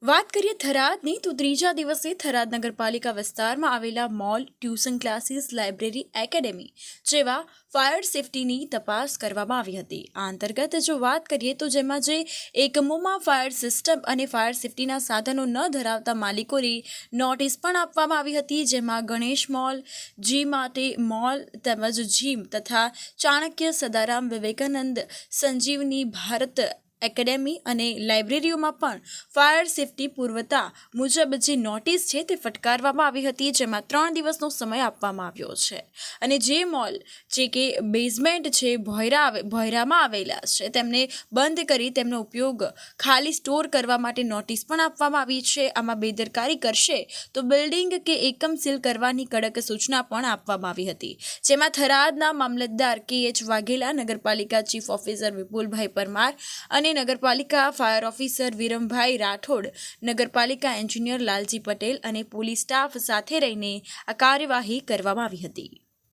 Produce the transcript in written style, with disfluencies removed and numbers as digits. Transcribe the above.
વાત કરીએ થરાદની તો ત્રીજા દિવસે થરાદ નગરપાલિકા વિસ્તારમાં આવેલા mall, tuition classes, library, academy જેવા ફાયર સેફટીની તપાસ કરવામાં આવી હતી. આ અંતર્ગત જો વાત કરીએ તો જેમાં જે એકમોમાં ફાયર સિસ્ટમ અને ફાયર સેફટીના સાધનો ન ધરાવતા માલિકોને નોટિસ પણ આપવામાં આવી હતી. જેમાં ગણેશ મોલ, જી માટે મોલ તેમજ જીમ તથા ચાણક્ય, સદારામ, વિવેકાનંદ, સંજીવની, ભારત એકેડેમી અને લાઇબ્રેરીઓમાં પણ ફાયર સેફટી પૂર્વતા મુજબ જે નોટિસ છે તે ફટકારવામાં આવી હતી. જેમાં 3 દિવસનો સમય આપવામાં આવ્યો છે અને જે મોલ જે કે બેઝમેન્ટ છે ભોયરામાં આવેલા છે તેમને બંધ કરી તેમનો ઉપયોગ ખાલી સ્ટોર કરવા માટે નોટિસ પણ આપવામાં આવી છે. આમાં બેદરકારી કરશે તો બિલ્ડિંગ કે એકમ સીલ કરવાની કડક સૂચના પણ આપવામાં આવી હતી. જેમાં થરાદના મામલતદાર કે.એચ. વાઘેલા, નગરપાલિકા ચીફ ઓફિસર વિપુલભાઈ પરમાર અને નગરપાલિકા ફાયર ઓફિસર વિરમભાઈ રાઠોડ, નગરપાલિકા એન્જિનિયર લાલજી પટેલ અને પોલીસ સ્ટાફ સાથે રહીને આ કાર્યવાહી કરવામાં આવી હતી.